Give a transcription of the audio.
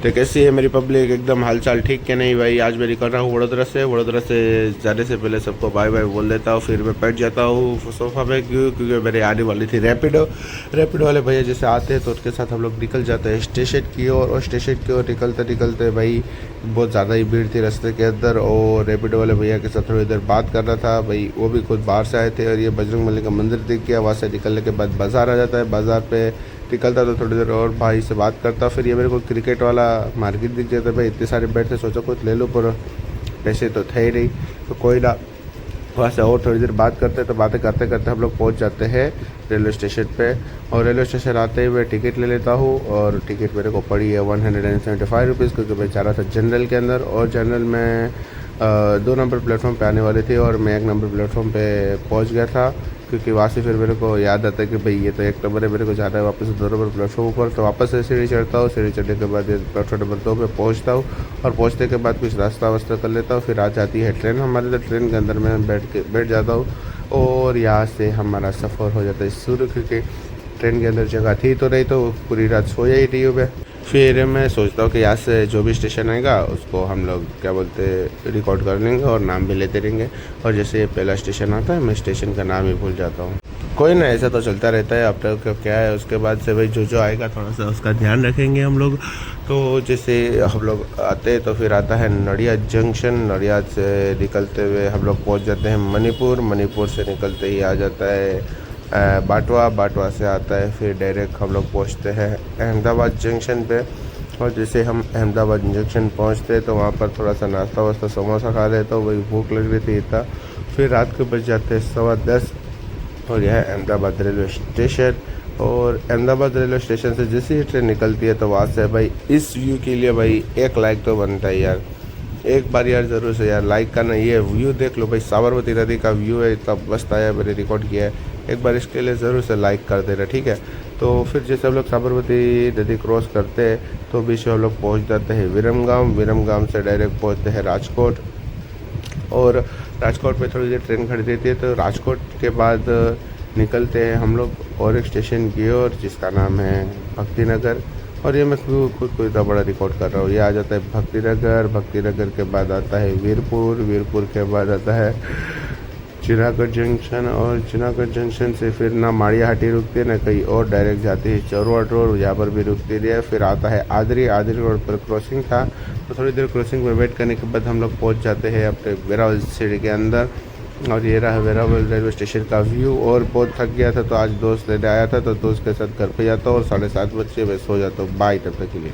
तो कैसी है मेरी पब्लिक, एकदम हालचाल ठीक के नहीं भाई। आज मैं निकल रहा हूँ वडोदरा से जाने से पहले सबको बाय बाय बोल देता हूँ, फिर मैं बैठ जाता हूँ सोफा पे। क्योंकि मेरे आने वाली थी रैपिडो वाले भैया जैसे आते हैं तो उनके साथ हम लोग निकल जाते हैं स्टेशन की ओर। और स्टेशन की ओर निकलते निकलते भाई बहुत ज़्यादा ही भीड़ थी रास्ते के अंदर। और रैपिडो वाले भैया के साथ थोड़ी देर बात करना था भाई, वो भी खुद बाहर से आए थे। और ये बजरंग बली का मंदिर दिख गया, वहाँ से निकलने के बाद बाज़ार आ जाता है। बाज़ार पे निकलता तो थोड़ी देर और भाई से बात करता, फिर ये मेरे को क्रिकेट वाला मार्केट दिख जाता भाई। इतने सारे बैट थे, सोचा कुछ ले लो, पर पैसे तो थे ही नहीं, तो कोई ना। वहाँ से और थोड़ी देर बात करते, तो बातें करते करते हम लोग पहुँच जाते हैं रेलवे स्टेशन पे। और रेलवे स्टेशन आते हुए टिकट ले लेता हूँ, और टिकट मेरे को पड़ी है 175 रुपीज़, क्योंकि मैं जा रहा था जनरल के अंदर। और जनरल में 2 नंबर प्लेटफॉर्म पे आने वाले थे, और मैं 1 नंबर प्लेटफॉर्म पे पहुँच गया था। क्योंकि वहाँ से फिर मेरे को याद आता है कि भाई ये तो 1 नंबर है, मेरे को जाना है वापस 2 नंबर प्लेटफॉर्म ऊपर। तो वापस से सीढ़ी चढ़ता हूँ, सीढ़ी चढ़ने के बाद प्लेटफॉर्म नंबर 2 पे पहुँचता हूँ। और पहुँचने के बाद कुछ रास्ता वास्ता कर लेता हूँ, फिर आ जाती है ट्रेन हमारे। तो ट्रेन के अंदर मैं बैठ जाता हूँ, और यहाँ से हमारा सफ़र हो जाता है शुरू। क्योंकि ट्रेन के अंदर जगह थी तो नहीं, तो पूरी रात सोया ही नहीं हूँ मैं। फिर मैं सोचता हूँ कि यहाँ से जो भी स्टेशन आएगा उसको हम लोग क्या बोलते रिकॉर्ड कर लेंगे और नाम भी लेते रहेंगे। और जैसे पहला स्टेशन आता है मैं स्टेशन का नाम ही भूल जाता हूँ। कोई ना, ऐसा तो चलता रहता है। अब तक क्या है, उसके बाद से भाई जो आएगा थोड़ा सा उसका ध्यान रखेंगे हम लोग। तो जैसे हम लोग आते हैं तो फिर आता है नडियाद जंक्शन। नडियाद से निकलते हुए हम लोग पहुँच जाते हैं मणिपुर से निकलते ही आ जाता है बाटवा से आता है। फिर डायरेक्ट हम लोग पहुँचते हैं अहमदाबाद जंक्शन पे। और जैसे हम अहमदाबाद जंक्शन पहुँचते तो वहाँ पर थोड़ा सा नाश्ता वास्ता समोसा खा लेते, तो वही भूख लग रही थी इतना। फिर रात को बज जाते हैं 10:15, और यह है अहमदाबाद रेलवे स्टेशन। और अहमदाबाद रेलवे स्टेशन से जैसे ही ट्रेन निकलती है तो वहाँ से भाई इस व्यू के लिए भाई 1 लाइक तो बनता है यार। एक बार यार ज़रूर से यार लाइक करना। ये व्यू देख लो भाई, साबरमती नदी का व्यू है, इतना मस्त आया, मैंने रिकॉर्ड किया है। एक बार इसके लिए ज़रूर से लाइक कर देना, ठीक है। तो फिर जैसे हम लोग साबरमती नदी क्रॉस करते हैं तो बीच में हम लोग पहुँच जाते हैं विरमगाम से डायरेक्ट पहुँचते हैं राजकोट। और राजकोट में थोड़ी देर ट्रेन खड़ी रहती है, तो राजकोट के बाद निकलते हैं हम लोग और एक स्टेशन की ओर जिसका नाम है भक्ति नगर। और ये मैं खुद को इतना बड़ा रिकॉर्ड कर रहा हूँ। ये आ जाता है भक्ति नगर के बाद आता है वीरपुर के बाद आता है चिनागढ़ जंक्शन। और चिनागढ़ जंक्शन से फिर ना माड़ियाहाटी रुकती है ना कहीं और, डायरेक्ट जाती है चौरवाड रोड, यहाँ पर भी रुकती रही है। फिर आता है आदरी रोड पर क्रॉसिंग था, तो थोड़ी देर क्रॉसिंग में वेट करने के बाद हम लोग पहुँच जाते हैं अपने वेरावल सिटी के अंदर। और ये रहा वेरावल रेलवे स्टेशन का व्यू। और बहुत थक गया था तो आज दोस्त लेने आया था, तो दोस्त के साथ घर पे जाता हूँ और 7:30 बजे मैं सो जाता हूँ। बाय तब तक के लिए।